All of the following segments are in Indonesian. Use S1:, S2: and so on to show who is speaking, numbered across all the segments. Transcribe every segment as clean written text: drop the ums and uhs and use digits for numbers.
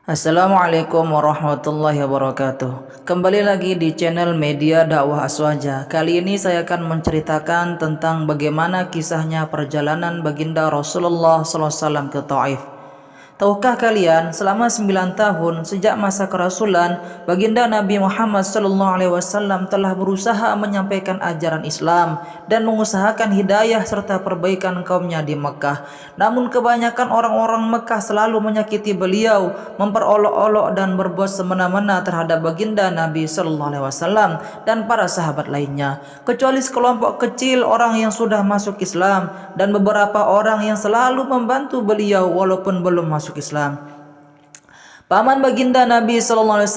S1: Assalamualaikum warahmatullahi wabarakatuh. Kembali lagi di channel Media Dakwah Aswaja. Kali ini saya akan menceritakan tentang bagaimana kisahnya perjalanan baginda Rasulullah SAW ke Taif. Tahukah kalian, selama 9 tahun sejak masa kerasulan, baginda Nabi Muhammad SAW telah berusaha menyampaikan ajaran Islam dan mengusahakan hidayah serta perbaikan kaumnya di Mekah. Namun kebanyakan orang-orang Mekah selalu menyakiti beliau, memperolok-olok dan berbuat semena-mena terhadap baginda Nabi SAW dan para sahabat lainnya, kecuali sekelompok kecil orang yang sudah masuk Islam dan beberapa orang yang selalu membantu beliau walaupun belum masuk Islam. Paman baginda Nabi SAW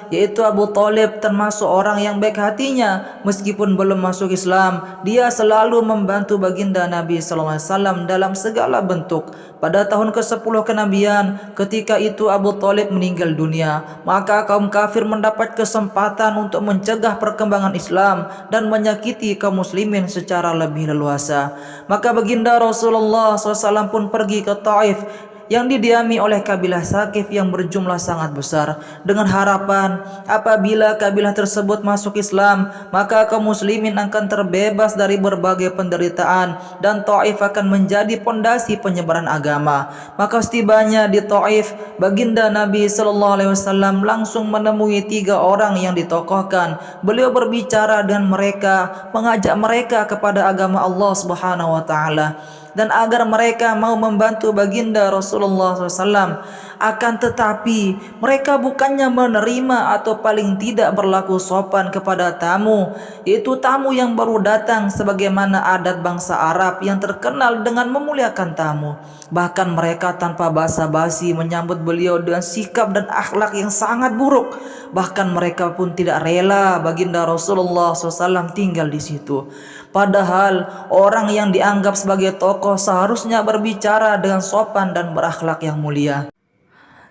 S1: yaitu Abu Thalib termasuk orang yang baik hatinya. Meskipun belum masuk Islam, dia selalu membantu baginda Nabi SAW dalam segala bentuk. Pada tahun ke-10 kenabian, ketika itu Abu Thalib meninggal dunia, maka kaum kafir mendapat kesempatan untuk mencegah perkembangan Islam dan menyakiti kaum muslimin secara lebih leluasa. Maka baginda Rasulullah SAW pun pergi ke Taif yang didiami oleh kabilah Saqif yang berjumlah sangat besar, dengan harapan apabila kabilah tersebut masuk Islam, maka kaum muslimin akan terbebas dari berbagai penderitaan dan Taif akan menjadi pondasi penyebaran agama. Maka setibanya di Taif, baginda Nabi SAW langsung menemui 3 orang yang ditokohkan. Beliau berbicara dengan mereka, mengajak mereka kepada agama Allah Subhanahu wa taala dan agar mereka mau membantu baginda Rasulullah SAW. Akan tetapi mereka bukannya menerima atau paling tidak berlaku sopan kepada tamu, yaitu tamu yang baru datang, sebagaimana adat bangsa Arab yang terkenal dengan memuliakan tamu. Bahkan mereka tanpa basa-basi menyambut beliau dengan sikap dan akhlak yang sangat buruk. Bahkan mereka pun tidak rela baginda Rasulullah SAW tinggal di situ. Padahal orang yang dianggap sebagai tokoh seharusnya berbicara dengan sopan dan berakhlak yang mulia.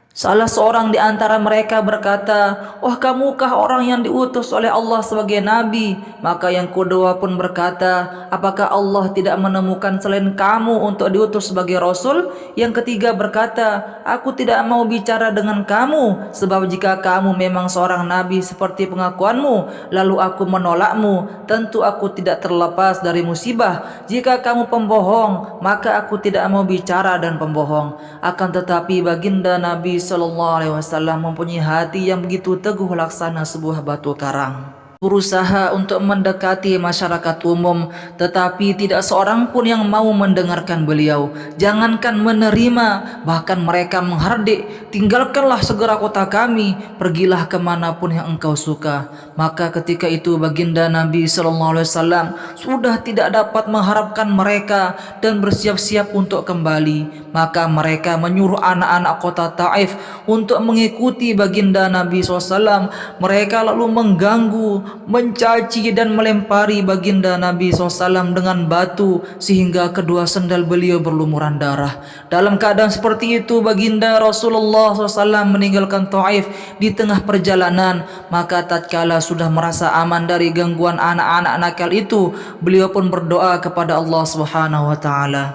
S1: Salah seorang di antara mereka berkata, "Wah, kamukah orang yang diutus oleh Allah sebagai nabi?" Maka yang kedua pun berkata, "Apakah Allah tidak menemukan selain kamu untuk diutus sebagai rasul?" Yang ketiga berkata, "Aku tidak mau bicara dengan kamu, sebab jika kamu memang seorang nabi seperti pengakuanmu, lalu aku menolakmu, tentu aku tidak terlepas dari musibah. Jika kamu pembohong, maka aku tidak mau bicara dan pembohong." Akan tetapi baginda Nabi SAW mempunyai hati yang begitu teguh laksana sebuah batu karang, berusaha untuk mendekati masyarakat umum, tetapi tidak seorang pun yang mau mendengarkan beliau. Jangankan menerima, bahkan mereka menghardik, "Tinggalkanlah segera kota kami, pergilah kemanapun yang engkau suka." Maka ketika itu baginda Nabi SAW sudah tidak dapat mengharapkan mereka dan bersiap-siap untuk kembali. Maka mereka menyuruh anak-anak kota Taif untuk mengikuti baginda Nabi SAW. Mereka lalu mengganggu, mencaci dan melempari baginda Nabi SAW dengan batu sehingga kedua sendal beliau berlumuran darah. Dalam keadaan seperti itu baginda Rasulullah SAW meninggalkan Taif di tengah perjalanan. Maka tatkala sudah merasa aman dari gangguan anak-anak nakal itu, beliau pun berdoa kepada Allah Subhanahu wa taala.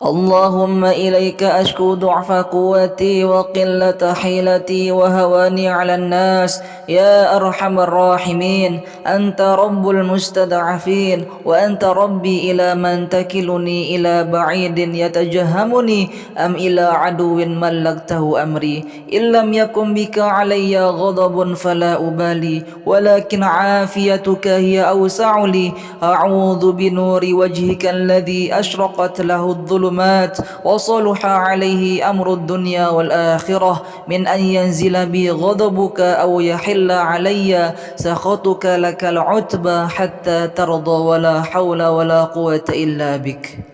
S1: اللهم إليك أشكو ضعف قوتي وقلة حيلتي وهواني على الناس يا أرحم الراحمين. أنت رب المستضعفين وأنت ربي إلى من تكلني إلى بعيد يتجهمني أم إلى عدو ملكته أمري. إن لم يكن بك علي غضب فلا أبالي ولكن عافيتك هي أوسع لي. أعوذ بنور وجهك الذي أشرقت له الظلمات وصلح عليه أمر الدنيا والآخرة من أن ينزل بي غضبك أو يحل علي سخطك لك العتبى حتى ترضى ولا حول ولا قوة إلا بك.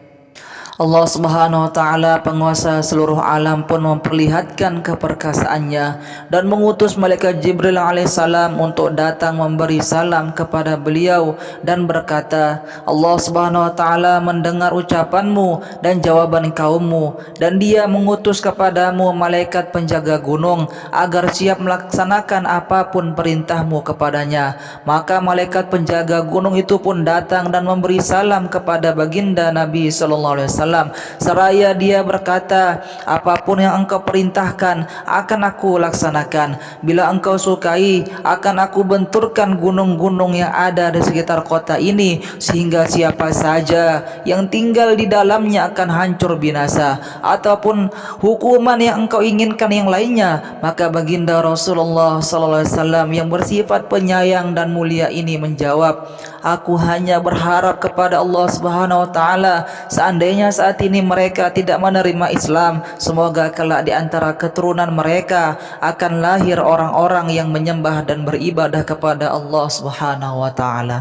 S1: Allah Subhanahu wa taala, penguasa seluruh alam, pun memperlihatkan keperkasaannya dan mengutus malaikat Jibril alaihissalam untuk datang memberi salam kepada beliau dan berkata, "Allah Subhanahu wa taala mendengar ucapanmu dan jawaban kaummu, dan dia mengutus kepadamu malaikat penjaga gunung agar siap melaksanakan apapun perintahmu kepadanya." Maka malaikat penjaga gunung itu pun datang dan memberi salam kepada baginda Nabi sallallahu alaihi wasallam SAW, seraya dia berkata, apapun yang engkau perintahkan akan aku laksanakan. Bila engkau sukai, akan aku benturkan gunung-gunung yang ada di sekitar kota ini, sehingga siapa saja yang tinggal di dalamnya akan hancur binasa. Ataupun hukuman yang engkau inginkan yang lainnya, maka baginda Rasulullah SAW yang bersifat penyayang dan mulia ini menjawab, aku hanya berharap kepada Allah Subhanahu wa taala, seandainya saat ini mereka tidak menerima Islam, semoga kelak di antara keturunan mereka akan lahir orang-orang yang menyembah dan beribadah kepada Allah Subhanahu wa taala.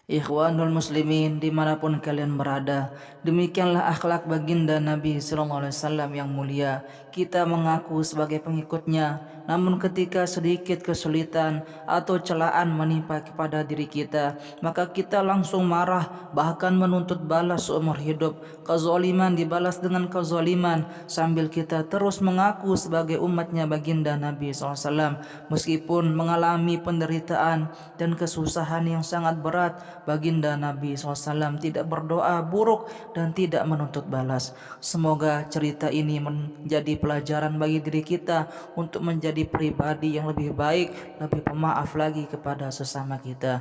S1: Ikhwanul muslimin dimanapun kalian berada, demikianlah akhlak baginda Nabi SAW yang mulia. Kita mengaku sebagai pengikutnya, namun ketika sedikit kesulitan atau celaan menimpa kepada diri kita, maka kita langsung marah, bahkan menuntut balas seumur hidup. Kezaliman dibalas dengan kezaliman, sambil kita terus mengaku sebagai umatnya baginda Nabi SAW. Meskipun mengalami penderitaan dan kesusahan yang sangat berat, baginda Nabi SAW tidak berdoa buruk dan tidak menuntut balas. Semoga cerita ini menjadi pelajaran bagi diri kita untuk menjadi pribadi yang lebih baik, lebih pemaaf lagi kepada sesama kita.